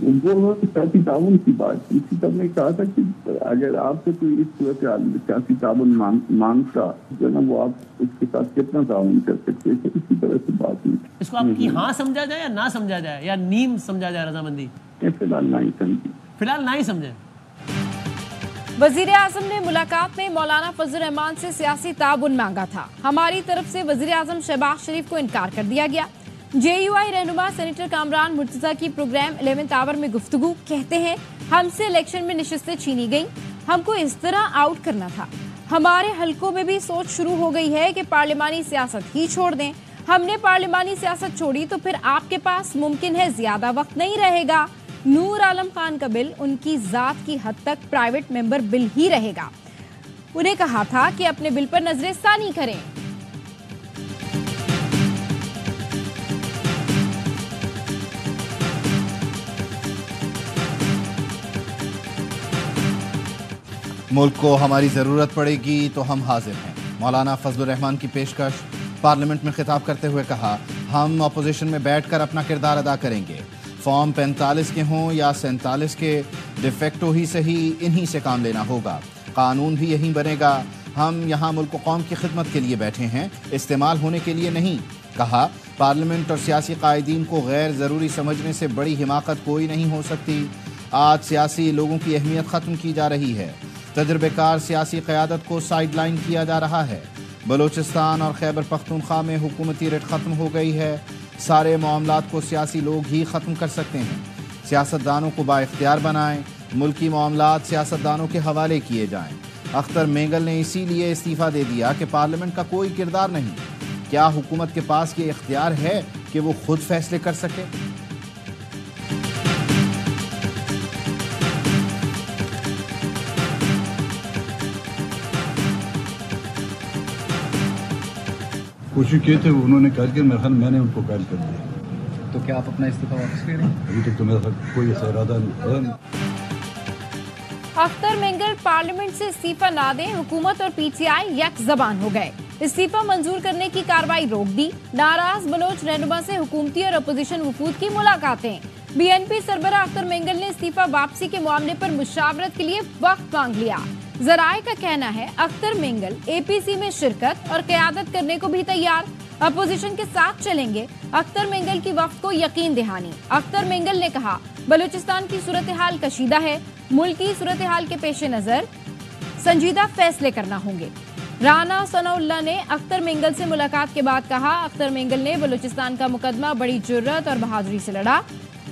وہ سیاسی تعاون کی بات تھی. اسی طرح نے کہا تھا کہ اگر آپ سے کوئی اس صورت سیاسی تعاون مانگتا جو نا وہ آپ اس کے ساتھ کتنا تعاون کر سکتے تھے. اسی طرح سے بات ہوئی. اس کو آپ کی ہاں سمجھا جائے یا نہ سمجھا جائے یا نیم سمجھا جائے رضامندی؟ فی الحال نہیں سمجھی. فی الحال نہیں سمجھے. وزیر اعظم نے ملاقات میں مولانا فضل الرحمان سے سیاسی تعاون مانگا تھا. ہماری طرف سے وزیر اعظم شہباز شریف کو انکار کر دیا گیا. جے یو آئی رہنما سینیٹر کامران مرتضیٰ کی پروگرام 11 آور میں گفتگو. کہتے ہیں ہم سے الیکشن میں نشستیں چھینی گئیں, ہم کو اس طرح آؤٹ کرنا تھا. ہمارے حلقوں میں بھی سوچ شروع ہو گئی ہے کہ پارلیمانی سیاست ہی چھوڑ دیں. ہم نے پارلیمانی سیاست چھوڑی تو پھر آپ کے پاس ممکن ہے زیادہ وقت نہیں رہے گا. نور عالم خان کا بل ان کی ذات کی حد تک پرائیویٹ ممبر بل ہی رہے گا. انہیں کہا تھا کہ اپنے بل پر نظر ثانی کریں. ملک کو ہماری ضرورت پڑے گی تو ہم حاضر ہیں. مولانا فضل الرحمان کی پیشکش. پارلیمنٹ میں خطاب کرتے ہوئے کہا ہم اپوزیشن میں بیٹھ کر اپنا کردار ادا کریں گے. فارم 45 کے ہوں یا 47 کے, ڈیفیکٹو ہی صحیح انہی سے کام لینا ہوگا. قانون بھی یہی بنے گا. ہم یہاں ملک و قوم کی خدمت کے لیے بیٹھے ہیں, استعمال ہونے کے لیے نہیں. کہا پارلیمنٹ اور سیاسی قائدین کو غیر ضروری سمجھنے سے بڑی حماقت کوئی نہیں ہو سکتی. آج سیاسی لوگوں کی اہمیت ختم کی جا رہی ہے. تجربے کار سیاسی قیادت کو سائیڈ لائن کیا جا رہا ہے. بلوچستان اور خیبر پختونخوا میں حکومتی رٹ ختم ہو گئی ہے. سارے معاملات کو سیاسی لوگ ہی ختم کر سکتے ہیں. سیاستدانوں کو با اختیار بنائیں. ملکی معاملات سیاستدانوں کے حوالے کیے جائیں. اختر مینگل نے اسی لیے استعفیٰ دے دیا کہ پارلیمنٹ کا کوئی کردار نہیں. کیا حکومت کے پاس یہ اختیار ہے کہ وہ خود فیصلے کر سکے؟ کوشش کیے تھے انہوں نے کر کے میں نے ان کو قائل کر دیا. تو کیا آپ اپنا استعفیٰ واپس لے رہے ہیں؟ ابھی تک تو میرا کوئی ایسا ارادہ نہیں. اختر مینگل پارلیمنٹ سے استعفیٰ نہ دیں, حکومت اور پی ٹی آئی یک زبان ہو گئے. استعفیٰ منظور کرنے کی کارروائی روک دی. ناراض بلوچ رہنما سے حکومتی اور اپوزیشن وفود کی ملاقاتیں. بی این پی سربراہ اختر مینگل نے استعفیٰ واپسی کے معاملے پر مشاورت کے لیے وقت مانگ لیا. ذرائع کا کہنا ہے اختر مینگل اے پی سی میں شرکت اور قیادت کرنے کو بھی تیار, اپوزیشن کے ساتھ چلیں گے. اختر مینگل کی وفد کو یقین دہانی. اختر مینگل نے کہا بلوچستان کی صورتحال کشیدہ ہے, ملکی صورتحال کے پیش نظر سنجیدہ فیصلے کرنا ہوں گے. رانا ثناء اللہ نے اختر مینگل سے ملاقات کے بعد کہا اختر مینگل نے بلوچستان کا مقدمہ بڑی جرات اور بہادری سے لڑا.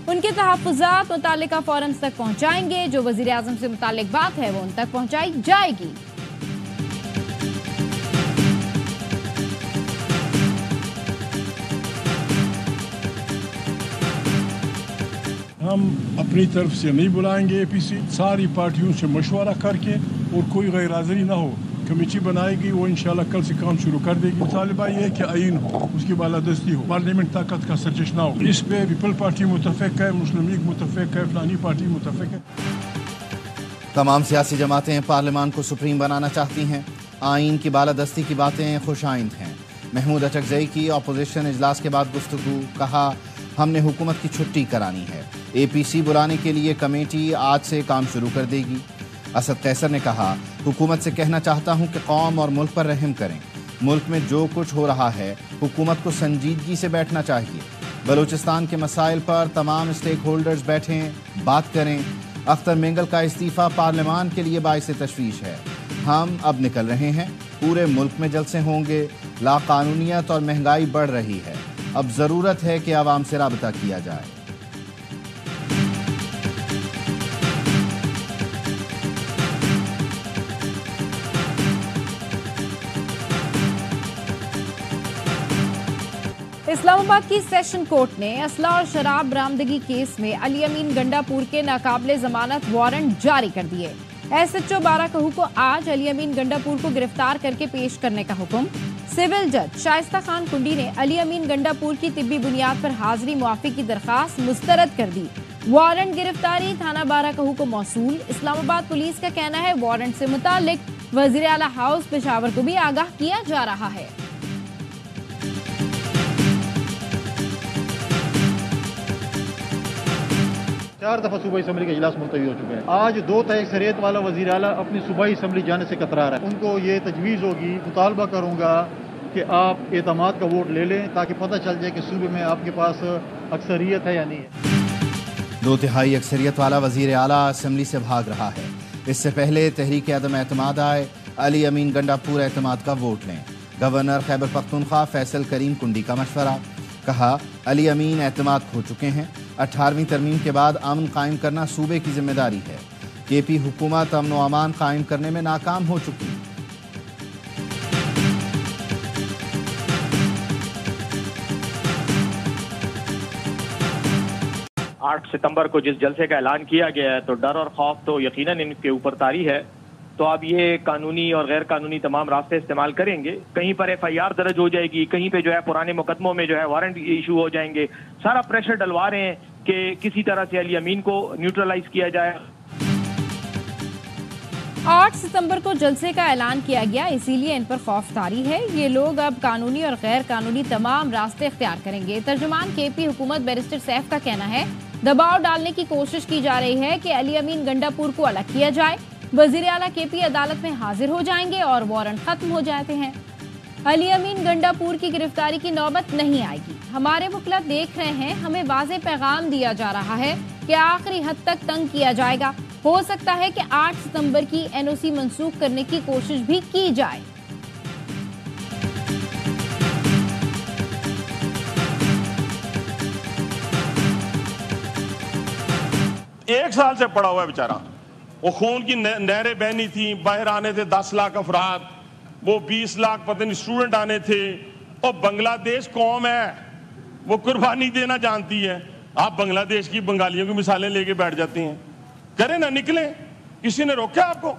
ان کے تحفظات متعلقہ فورمز تک پہنچائیں گے. جو وزیر اعظم سے متعلق بات ہے وہ ان تک پہنچائی جائے گی. ہم اپنی طرف سے نہیں بلائیں گے اے پی سی. ساری پارٹیوں سے مشورہ کر کے اور کوئی غیر حاضری نہ ہو, کمیٹی بنائے گی, وہ انشاءاللہ کل سے کام شروع کر دے گی. مطالبہ یہ ہے کہ آئین ہو, اس کی بالادستی ہو, پارلیمنٹ طاقت کا سرچشمہ ہو. اس پہ پیپل پارٹی متفق ہے, مسلم لیگ متفق ہے, فلانی پارٹی متفق ہے. تمام سیاسی جماعتیں پارلیمان کو سپریم بنانا چاہتی ہیں. آئین کی بالادستی کی باتیں خوش آئند ہیں. محمود اچکزئی کی اپوزیشن اجلاس کے بعد گفتگو. کہا ہم نے حکومت کی چھٹی کرانی ہے. اے پی سی بلانے کے لیے کمیٹی آج سے کام شروع کر دے گی. اسد قیصر نے کہا حکومت سے کہنا چاہتا ہوں کہ قوم اور ملک پر رحم کریں. ملک میں جو کچھ ہو رہا ہے حکومت کو سنجیدگی سے بیٹھنا چاہیے. بلوچستان کے مسائل پر تمام اسٹیک ہولڈرز بیٹھیں, بات کریں. اختر مینگل کا استعفیٰ پارلیمان کے لیے باعث تشویش ہے. ہم اب نکل رہے ہیں. پورے ملک میں جلسے ہوں گے. لا قانونیت اور مہنگائی بڑھ رہی ہے. اب ضرورت ہے کہ عوام سے رابطہ کیا جائے. اسلام آباد کی سیشن کورٹ نے اسلحہ اور شراب برآمدگی کیس میں علی امین گنڈا پور کے ناقابل ضمانت وارنٹ جاری کر دیے. ایس ایچ او بارہ کہو کو آج علی امین گنڈا پور کو گرفتار کر کے پیش کرنے کا حکم. سول جج شائستہ خان کنڈی نے علی امین گنڈا پور کی طبی بنیاد پر حاضری معافی کی درخواست مسترد کر دی. وارنٹ گرفتاری تھانہ بارہ کہو کو موصول. اسلام آباد پولیس کا کہنا ہے وارنٹ سے متعلق وزیر اعلیٰ ہاؤس پشاور کو بھی آگاہ کیا جا رہا ہے. 4 दफ़ा सूबाई असम्बली का इजलास मुलतवी हो चुके हैं। आज 2 तय अक्सरियत वाला वज़ीर आला अपनी सूबाई असम्बली जाने से कतरा रहा है। उनको ये तजवीज़ होगी, मुतालबा करूँगा कि आप एतमाद का वोट ले लें ताकि पता चल जाए कि सूबे में आपके पास अक्सरियत है या नहीं है। 2 तिहाई अक्सरियत वाला वज़ीर आला असम्बली से भाग रहा है। इससे पहले तहरीक अदम एतमाद आए, अली अमीन गंडापुर एतमाद का वोट लें। गवर्नर खैबर पख्तूनख्वा फैसल करीम कुंडी का मशवरा, कहा अली अमीन एतमाद खो चुके हैं। 18वीं तरमीम के बाद अमन कायम करना सूबे की जिम्मेदारी है। केपी हुकूमत अमन व अमान कायम करने में नाकाम हो चुकी। 8 सितंबर को जिस जलसे का ऐलान किया गया है तो डर और खौफ तो यकीनन इनके ऊपर तारी है। तो अब ये कानूनी और गैर कानूनी तमाम रास्ते इस्तेमाल करेंगे। कहीं पर FIR दर्ज हो जाएगी, कहीं पे जो है पुराने मुकदमों में जो है वारंट इशू हो जाएंगे। सारा प्रेशर डलवा रहे हैं कि किसी तरह से अली अमीन को न्यूट्रलाइज किया जाए। 8 सितंबर को जलसे का ऐलान किया गया, इसीलिए इन पर खौफ तारी है। ये लोग अब कानूनी और गैर कानूनी तमाम रास्ते इख्तियार करेंगे। तर्जुमान KP हुकूमत बैरिस्टर सैफ का कहना है दबाव डालने की कोशिश की जा रही है कि अली अमीन गंडापुर को अलग किया जाए। वजीर आला KP अदालत में हाजिर हो जाएंगे और वारंट खत्म हो जाते हैं। अली अमीन गंडापुर की गिरफ्तारी की नौबत नहीं आएगी। हमारे वकील देख रहे हैं, हमें वाज़ेह पैगाम दिया जा रहा है कि आखिरी हद तक तंग किया जाएगा। हो सकता है कि 8 सितंबर की NOC मंसूख करने की कोशिश भी की जाए। एक साल से पड़ा हुआ है बेचारा। वो खून की नहरें बहनी थी, बाहर आने थे 10 लाख अफराद, वो 20 लाख पता नहीं स्टूडेंट आने थे। और बांग्लादेश कौम है, वो कुर्बानी देना जानती है। आप बांग्लादेश की बंगालियों की मिसालें लेके बैठ जाती हैं। करें ना, निकले, किसी ने रोका आपको?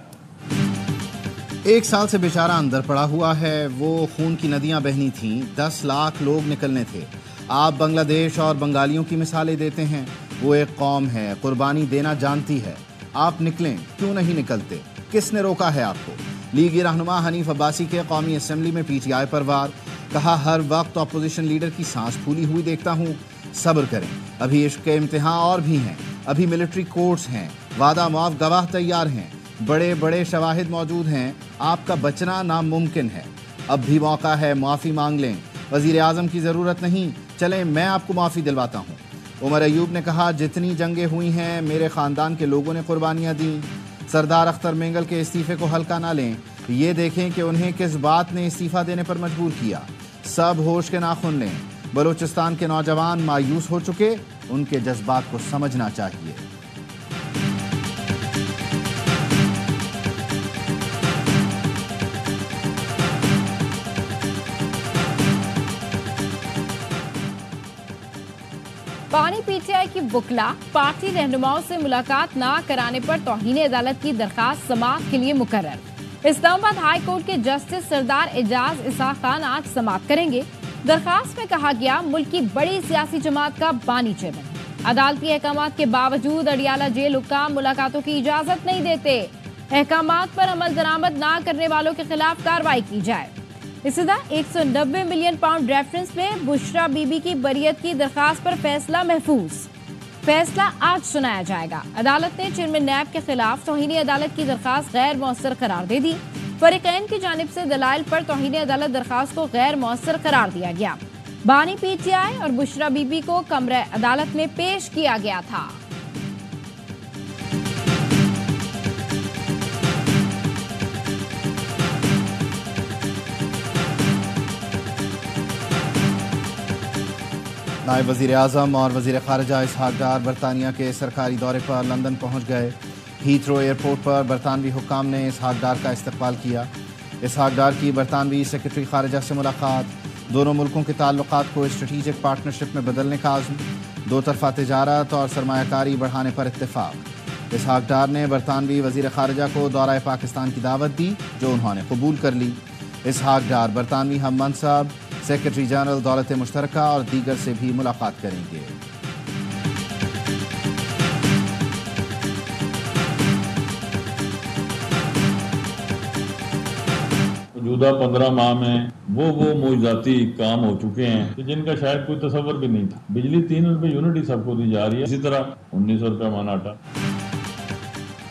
1 साल से बेचारा अंदर पड़ा हुआ है। वो खून की नदियां बहनी थीं, 10 लाख लोग निकलने थे। आप बांग्लादेश और बंगालियों की मिसालें देते हैं। वो एक कौम है, कुर्बानी देना जानती है। आप निकलें, क्यों नहीं निकलते? किसने रोका है आपको? लीगी रहनुमा हनीफ अब्बासी के कौमी असम्बली में PTI पर वार, कहा हर वक्त अपोजिशन लीडर की सांस फूली हुई देखता हूँ। सब्र करें, अभी इश्क के इम्तिहान और भी हैं। अभी मिलिट्री कोर्ट्स हैं, वादा मुआफ गवाह तैयार हैं, बड़े बड़े शवाहिद मौजूद हैं। आपका बचना नामुमकिन है। अब भी मौका है, माफ़ी मांग लें। वज़ीर आज़म की ज़रूरत नहीं, चलें मैं आपको माफ़ी दिलवाता हूँ। उमर अयूब ने कहा जितनी जंगें हुई हैं मेरे ख़ानदान के लोगों ने कुर्बानियाँ दी। सरदार अख्तर मेंगल के इस्तीफ़े को हल्का ना लें, ये देखें कि उन्हें किस बात ने इस्तीफ़ा देने पर मजबूर किया। सब होश के नाखुन लें। बलूचिस्तान के नौजवान मायूस हो चुके, उनके जज्बात को समझना चाहिए। बानी PTI की वुकला पार्टी रहनुमाओं से मुलाकात ना कराने पर तौहीन अदालत की दरखास्त समाअत के लिए मुकर्रर। इस्लामाबाद हाई कोर्ट के जस्टिस सरदार एजाज इसाक खान आज समाअत करेंगे। दरखास्त में कहा गया मुल्क की बड़ी सियासी जमात का बानी चेयरमैन अदालती अहकामात के बावजूद अडियाला जेल हुक्काम मुलाकातों की इजाजत नहीं देते। अहकामात पर अमल दरामद ना करने वालों के खिलाफ कार्रवाई की जाए। इसी तरह 190 मिलियन पाउंड रेफरेंस में बुशरा बीबी की बरियत की दरखास्त पर फैसला महफूज। फैसला आज सुनाया जाएगा। अदालत ने चेयरमैन नैब के खिलाफ तौहीन अदालत की दरखास्त गैर मौसर करार दे दी। फरीकैन की जानिब से दलाइल पर तौहीन अदालत दरखास्त को गैर मौसर करार दिया गया। बानी PTI और बुशरा बीबी को कमरे अदालत में पेश किया गया था। नायब वज़ीर आज़म और वज़ीर ख़ारिजा इसहाक डार बरतानिया के सरकारी दौरे पर लंदन पहुँच गए। हीथ्रो एयरपोर्ट पर बरतानवी हुक्काम ने इसहाक डार का इस्तकबाल किया। इसहाक डार की बरतानवी सेक्रेटरी ख़ारिजा से मुलाकात, दोनों मुल्कों के ताल्लुकात को स्ट्रेटिजिक पार्टनरशिप में बदलने का आज़म, दो तरफ़ा तिजारत और सरमायाकारी बढ़ाने पर इत्तेफाक। इसहाक डार ने बरतानवी वज़ीर ख़ारिजा को दौरा पाकिस्तान की दावत दी, जो उन्होंने कबूल कर ली। इसहाक डार बरतानवी हम मनसब सेक्रेटरी जनरल दौलत मुश्तरका और दीगर से भी मुलाकात करेंगे। मौजूदा 15 माह में वो मोइज़ाती काम हो चुके हैं कि जिनका शायद कोई तसव्वुर भी नहीं था। बिजली 3 रुपए यूनिट ही सबको दी जा रही है, इसी तरह 1900 रुपये मन आटा।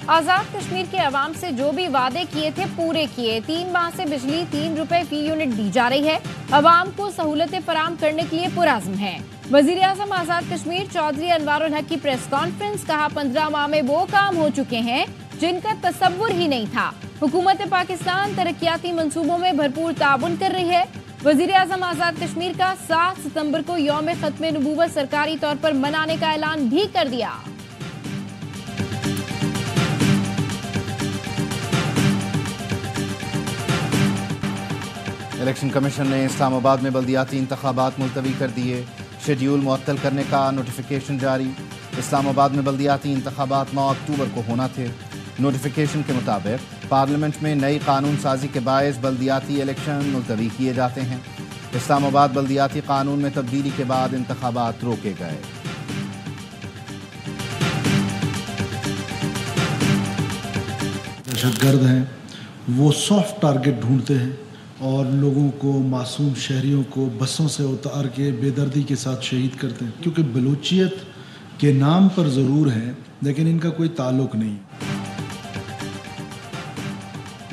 आजाद कश्मीर के अवाम से जो भी वादे किए थे पूरे किए। 3 माह से बिजली 3 रुपए फी यूनिट दी जा रही है। अवाम को सहूलतें फराहम करने के लिए पुरअज़्म है। वजीर आज़म आजाद कश्मीर चौधरी अनवारुल हक की प्रेस कॉन्फ्रेंस, कहा 15 माह में वो काम हो चुके हैं जिनका तसव्वुर ही नहीं था। हुकूमत पाकिस्तान तरक्याती मंसूबों में भरपूर ताउन कर रही है। वजीर आज़म आजाद कश्मीर का 7 सितंबर को यौम खत्म नबूवत सरकारी तौर पर मनाने का ऐलान भी कर दिया। इलेक्शन कमीशन ने इस्लामाबाद में बल्दियाती इंतखाबात मुलतवी कर दिए। शेड्यूल मुअत्तल करने का नोटिफिकेशन जारी। इस्लामाबाद में बल्दियाती इंतखाबात 9 अक्टूबर को होना थे। नोटिफिकेशन के मुताबिक पार्लियामेंट में नई कानून साजी के बायस बल्दियाती इलेक्शन मुलतवी किए जाते हैं। इस्लामाबाद बल्दियाती कानून में तब्दीली के बाद इंतखाबात रोके गए। दहशतगर्द हैं, वो सॉफ्ट टारगेट ढूंढते हैं और लोगों को, मासूम शहरियों को बसों से उतार के बेदर्दी के साथ शहीद करते हैं, क्योंकि बलूचियत के नाम पर ज़रूर है लेकिन इनका कोई ताल्लुक नहीं।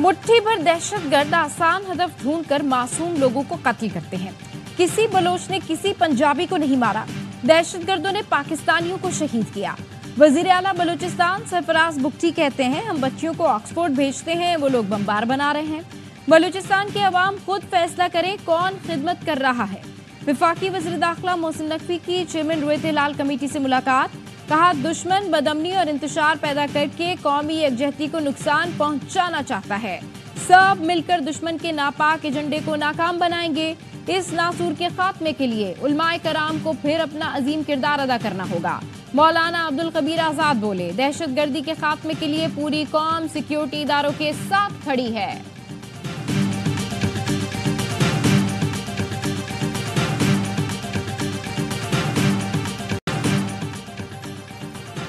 मुट्ठी भर दहशतगर्द आसान हदफ ढूंढकर मासूम लोगों को कत्ल करते हैं। किसी बलोच ने किसी पंजाबी को नहीं मारा, दहशतगर्दों ने पाकिस्तानियों को शहीद किया। वजीर आला बलूचिस्तान सरफराज बुगटी कहते हैं, हम बच्चियों को ऑक्सफोर्ड भेजते हैं, वो लोग बमबार बना रहे हैं। बलूचिस्तान के अवाम खुद फैसला करे कौन खिदमत कर रहा है। वफाकी वज़ीर दाखिला मोहसिन नकवी की चेयरमैन रुयत हिलाल कमेटी से मुलाकात, कहा दुश्मन बदअमनी और इंतशार पैदा करके कौमी यकजहती को नुकसान पहुंचाना चाहता है। सब मिलकर दुश्मन के नापाक एजेंडे को नाकाम बनाएंगे। इस नासूर के खात्मे के लिए उलमाए कराम को फिर अपना अजीम किरदार अदा करना होगा। मौलाना अब्दुल कबीर आजाद बोले, दहशतगर्दी के खात्मे के लिए पूरी कौम सिक्योरिटी इदारों के साथ खड़ी है।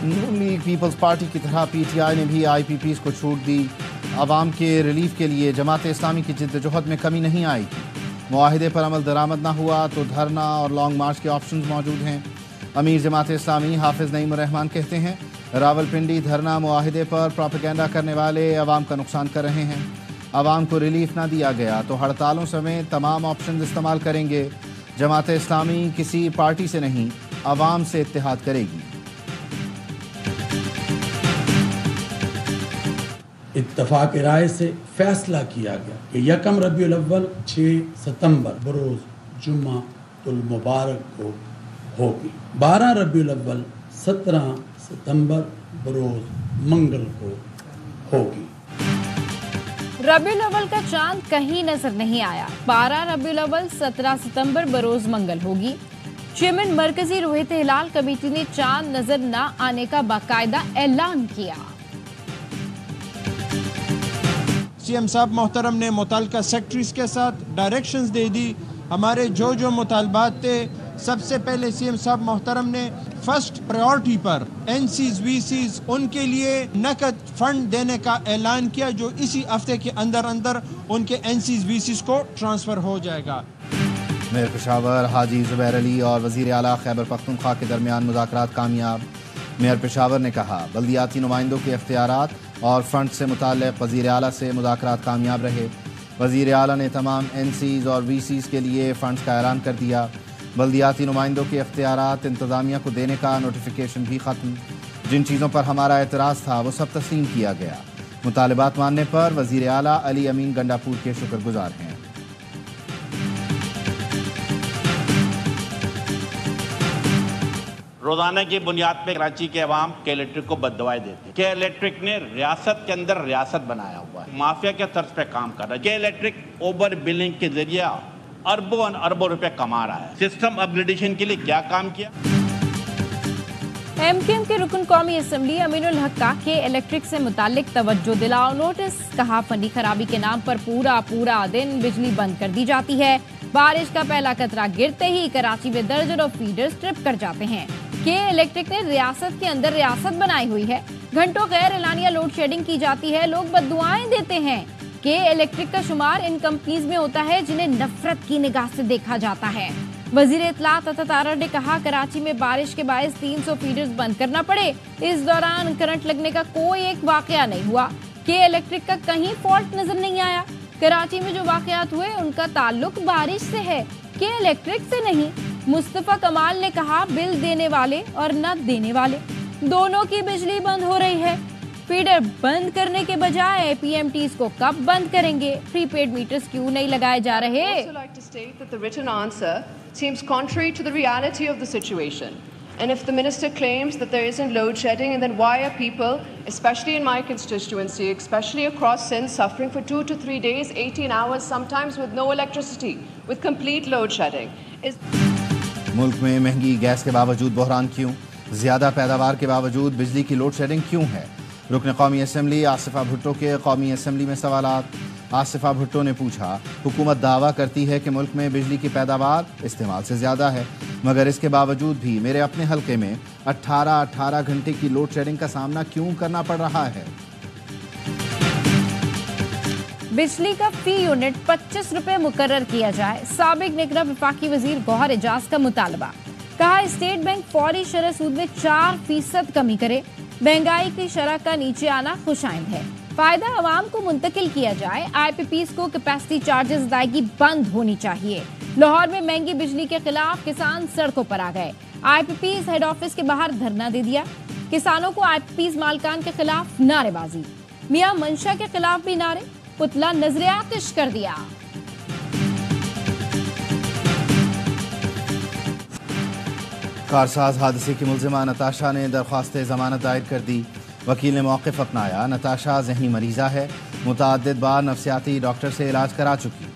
नून लीग पीपल्स पार्टी की तरह पीटीआई ने भी आईपीपीज़ को छूट दी। आवाम के रिलीफ के लिए जमात इस्लामी की जिद्दोजहद में कमी नहीं आएगी। मुआहिदे पर अमल दरामद न हुआ तो धरना और लॉन्ग मार्च के ऑप्शंस मौजूद हैं। अमीर जमात इस्लामी हाफिज नईम रहमान कहते हैं, रावलपिंडी धरना मुआहिदे पर प्रोपेगेंडा करने वाले अवाम का नुकसान कर रहे हैं। अवाम को रिलीफ ना दिया गया तो हड़तालों समेत तमाम ऑप्शन इस्तेमाल करेंगे। जमात इस्लामी किसी पार्टी से नहीं, अवाम से इत्तेहाद करेगी। इत्तफाक राय से फैसला किया गया कि यकम रबीउल अव्वल 6 सितंबर बरोज़ जुम्मातुल मुबारक को होगी। 12 रबीउल अव्वल 17 सितंबर बरोज़ मंगल को होगी। रबीउल अव्वल का चांद कहीं नजर नहीं आया। 12 रबीउल अव्वल 17 सितंबर बरोज़ मंगल होगी। चेयरमैन मरकजी रुयत हिलाल कमेटी ने चांद नजर न आने का बाकायदा ऐलान किया। सीएम साहब मोहतरम ने मुतल्लिका सेक्रेटरीज के साथ डायरेक्शंस दे दी। हमारे जो मुतालबात थे, सबसे पहले सीएम साहब मोहतरम ने फर्स्ट प्रायोरिटी पर एनसीज वीसीज उनके लिए नकद फंड देने का ऐलान किया, जो इसी हफ्ते के अंदर अंदर उनके एनसीज वीसीज को ट्रांसफर हो जाएगा। मेयर पेशावर हाजी जुबैर अली और वज़ीर आला खैबर पख्तूनख्वा के दरमियान मुज़ाकरात कामयाब। मेयर पेशावर ने कहा, बल्दियाती नुमाइंदों के इख्तियारात और फंड से मुताल्लिक़ वज़ीर आला से मुज़ाकरात कामयाब रहे। वज़ीर आला ने तमाम एनसीज और वीसीज के लिए फ़ंड्स का ऐलान कर दिया। बल्दियाती नुमाइंदों के इख्तियारात इंतज़ामिया को देने का नोटिफिकेशन भी ख़त्म। जिन चीज़ों पर हमारा एतराज़ था वो सब तस्लीम किया गया। मुतालिबात मानने पर वज़ीर आला अली अमीन गंडापुर के शुक्रगुजार हैं। रोजाना की बुनियाद पे कराची के अवाम के इलेक्ट्रिक को बददुआएं देते हैं। के इलेक्ट्रिक ने रियासत के अंदर रियासत बनाया हुआ है, माफिया के तर्ज पे काम कर रहा है। के इलेक्ट्रिक ओवर बिलिंग के जरिए अरबों अरबों रुपए कमा रहा है। सिस्टम अपग्रेडेशन के लिए क्या काम किया? एमकेएम के रुकन कौमी असम्बली अमीनुल हक का के इलेक्ट्रिक से मुतालिक तवज्जो दिलाओ नोटिस। कहा, फनी खराबी के नाम पर पूरा दिन बिजली बंद कर दी जाती है। बारिश का पहला कतरा गिरते ही कराची में दर्जनों फीडर्स ट्रिप कर जाते हैं। के इलेक्ट्रिक ने रियासत के अंदर रियासत बनाई हुई है। घंटों गैर एलानिया लोड शेडिंग की जाती है, लोग बद्दुआएं देते हैं। के इलेक्ट्रिक का शुमार इन कंपनीज में होता है जिन्हें नफरत की निगाह से देखा जाता है। वजीर इत्तलात अता तारा ने कहा, कराची में बारिश के बायस 300 फीडर्स बंद करना पड़े। इस दौरान करंट लगने का कोई एक वाकया नहीं हुआ। के इलेक्ट्रिक का कहीं फॉल्ट नजर नहीं आया। कराची में जो वाकयात हुए उनका ताल्लुक बारिश से है, के इलेक्ट्रिक से नहीं। मुस्तफा कमाल ने कहा, बिल देने वाले और न देने वाले दोनों की बिजली बंद हो रही है। फीडर बंद करने के बजाय पीएमटीज को कब बंद करेंगे? प्रीपेड मीटर्स क्यों नहीं लगाए जा रहे? seems contrary to the reality of the situation. And if the minister claims that there isn't load shedding, and then why are people, especially in my constituency, especially across Sindh, suffering for 2 to 3 days, 18 hours, sometimes with no electricity, with complete load shedding? मुल्क में महंगी gas के बावजूद बहरान क्यों? ज़्यादा पैदावार के बावजूद बिजली की लोड शेडिंग क्यों है? रुकन कौमी असम्बली आसिफा भुट्टो के कौमी असम्बली में सवालात। आसिफा भुट्टो ने पूछा, हुकूमत दावा करती है कि मुल्क में बिजली की पैदावार इस्तेमाल से ज़्यादा है, मगर इसके बावजूद भी मेरे अपने हलके में 18 घंटे की लोड शेडिंग का सामना क्यों करना पड़ रहा है? बिजली का फी यूनिट 25 रुपए मुकर्रर किया जाए। साबिक निगरान वफाकी वजीर गौहर एजाज का मुतालबा। कहा, स्टेट बैंक फौरी शरह सूद में 4% कमी करे। महंगाई की शरह का नीचे आना खुशाइंद है। फायदा आवाम को मुंतकिल किया जाए। IPPs को कैपेसिटी चार्जेस अदायगी बंद होनी चाहिए। लाहौर में महंगी बिजली के खिलाफ किसान सड़कों पर आ गए। IPPs हेड ऑफिस के बाहर धरना दे दिया। किसानों को IPPs मालकान के खिलाफ नारेबाजी। मियां मंशा के खिलाफ भी नारे। पुतला नजरे आतिश कर दिया। कारसाज हादसे की मुलजिमा नताशा ने दरख्वास्त जमानत दायर कर दी। वकील ने मौक़िफ़ अपनाया। नताशा ज़हनी मरीज़ा है, मुतअद्दिद बार नफ्सियाती डॉक्टर से इलाज करा चुकी।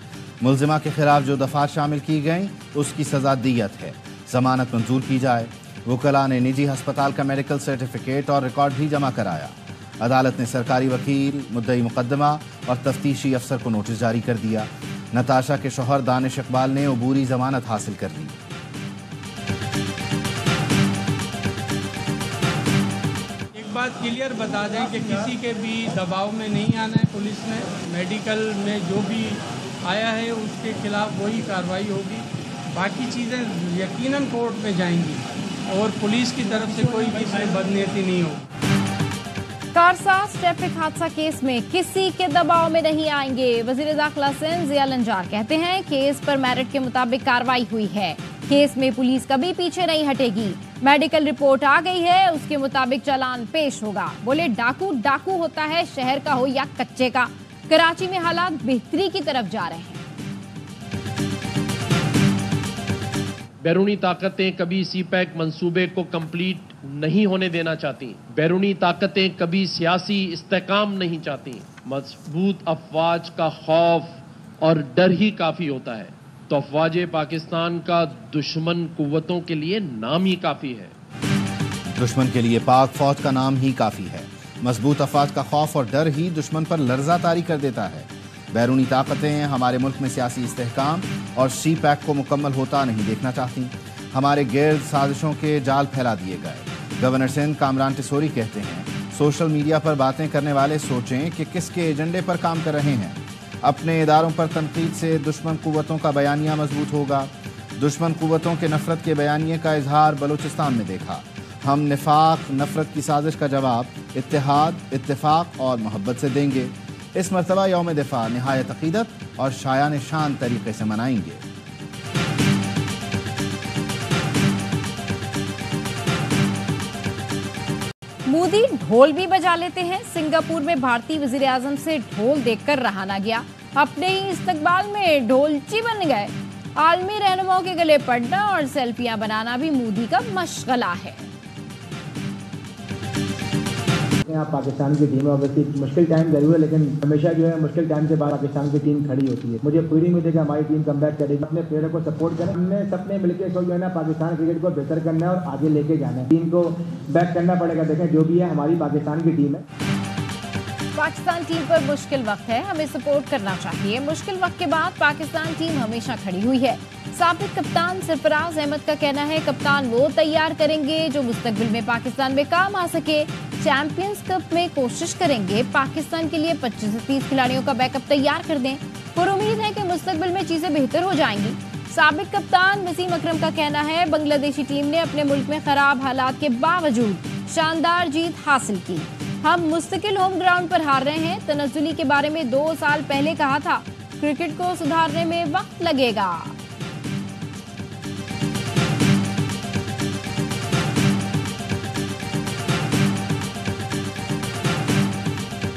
मुलजिमा के खिलाफ जो दफ़ात शामिल की गईं उसकी सज़ा दियत है। जमानत मंजूर की जाए। वकला ने निजी हस्पताल का मेडिकल सर्टिफिकेट और रिकॉर्ड भी जमा कराया। अदालत ने सरकारी वकील, मुद्दई मुकदमा और तफ्तीशी अफसर को नोटिस जारी कर दिया। नताशा के शौहर दानिश इकबाल ने अबूरी जमानत हासिल कर ली। बात क्लियर बता दें कि किसी के भी दबाव में नहीं आना है। पुलिस ने मेडिकल में जो भी आया है उसके खिलाफ वही कार्रवाई होगी। बाकी चीज़ें यकीनन कोर्ट में जाएंगी और पुलिस की तरफ से कोई किसी बदनीयती नहीं होगी। कारसाज ट्रैफिक हादसा केस में किसी के दबाव में नहीं आएंगे। वजीर दाखिला सिंध ज़िया लंजार कहते हैं, केस पर मेरिट के मुताबिक कार्रवाई हुई है। केस में पुलिस कभी पीछे नहीं हटेगी। मेडिकल रिपोर्ट आ गई है, उसके मुताबिक चालान पेश होगा। बोले, डाकू डाकू होता है, शहर का हो या कच्चे का। कराची में हालात बेहतरी की तरफ जा रहे हैं। बैरूनी ताकतें कभी सीपैक मंसूबे को कंप्लीट नहीं होने देना चाहती। बैरूनी ताकतें कभी सियासी इस्तेकाम नहीं चाहती। मजबूत अफवाज का खौफ और डर ही काफी होता है, तो अफवाज पाकिस्तान का दुश्मन कुव्वतों के लिए नाम ही काफी है। दुश्मन के लिए पाक फौज का नाम ही काफी है। मजबूत अफवाज का खौफ और डर ही दुश्मन पर लर्जा तारी कर देता है। बैरूनी ताकतें हमारे मुल्क में सियासी इस्तेहकाम और CPAC को मुकम्मल होता नहीं देखना चाहती। हमारे गिर्द साजिशों के जाल फैला दिए गए। गवर्नर सिंध कामरान टिसोरी कहते हैं, सोशल मीडिया पर बातें करने वाले सोचें कि किसके एजेंडे पर काम कर रहे हैं। अपने इदारों पर तनकीद से दुश्मन कुव्वतों का बयानिया मजबूत होगा। दुश्मन कुव्वतों के नफरत के बयानिए का इजहार बलूचिस्तान में देखा। हम निफाक नफरत की साजिश का जवाब इत्तेहाद, इत्तेफाक और मोहब्बत से देंगे। इस मरतबा यौम दिफा निहायत अकीदत और शायान शान तरीके से मनाएंगे। मोदी ढोल भी बजा लेते हैं। सिंगापुर में भारतीय वजीर आजम से ढोल देखकर रहा ना गया। अपने ही इस्तकबाल में ढोलची बन गए। आलमी रहनुमाओं के गले पड़ना और सेल्फियां बनाना भी मोदी का मशगला है। आप पाकिस्तान की टीम है, मुश्किल टाइम जरूर है, लेकिन हमेशा जो है मुश्किल टाइम के बाद पाकिस्तान की टीम खड़ी होती है। मुझे पूरी उम्मीद है कि हमारी टीम कमबैक करेगी। अपने प्लेयरों को सपोर्ट करें। हमने सबने मिलकर जो है ना पाकिस्तान क्रिकेट को बेहतर करना है और आगे लेके जाना है। टीम को बैक करना पड़ेगा। देखें जो भी है हमारी पाकिस्तान की टीम है। पाकिस्तान टीम पर मुश्किल वक्त है, हमें सपोर्ट करना चाहिए। मुश्किल वक्त के बाद पाकिस्तान टीम हमेशा खड़ी हुई है। साबिक कप्तान सरफराज अहमद का कहना है, कप्तान वो तैयार करेंगे जो मुस्तकबिल में पाकिस्तान में काम आ सके। चैंपियंस कप में कोशिश करेंगे। पाकिस्तान के लिए 25 से 30 खिलाड़ियों का बैकअप तैयार कर दें और उम्मीद है कि मुस्तकबिल में चीजें बेहतर हो जाएंगी। साबिक कप्तान वसीम अकरम का कहना है बांग्लादेशी टीम ने अपने मुल्क में खराब हालात के बावजूद शानदार जीत हासिल की। हम मुस्तकिल होम ग्राउंड पर हार रहे हैं। तनज़्ज़ुली के बारे में 2 साल पहले कहा था, क्रिकेट को सुधारने में वक्त लगेगा।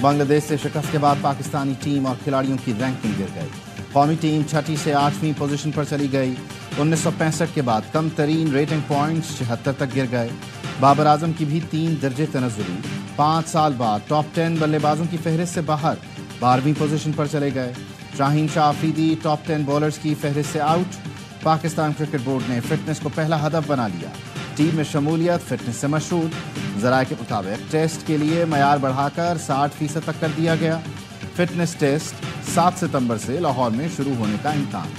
बांग्लादेश से शिकस्त के बाद पाकिस्तानी टीम और खिलाड़ियों की रैंकिंग गिर गई। कौमी टीम 6ठी से 8वीं पोजीशन पर चली गई। 1965 के बाद कम तरीन रेटिंग पॉइंट्स 76 तक गिर गए। बाबर आजम की भी 3 दर्जे तनज़्ज़ुली 5 साल बाद टॉप 10 बल्लेबाजों की फहरिस्त से बाहर 12वीं पोजीशन पर चले गए। शाहीन शाह अफरीदी टॉप 10 बॉलर्स की फहरिस्त से आउट। पाकिस्तान क्रिकेट बोर्ड ने फिटनेस को पहला हदफ बना लिया। टीम में शमूलियत फिटनेस से मशहूर। ज़राए के मुताबिक टेस्ट के लिए मयार बढ़ाकर 60% तक कर दिया गया। फिटनेस टेस्ट 7 सितंबर से लाहौर में शुरू होने का इम्कान।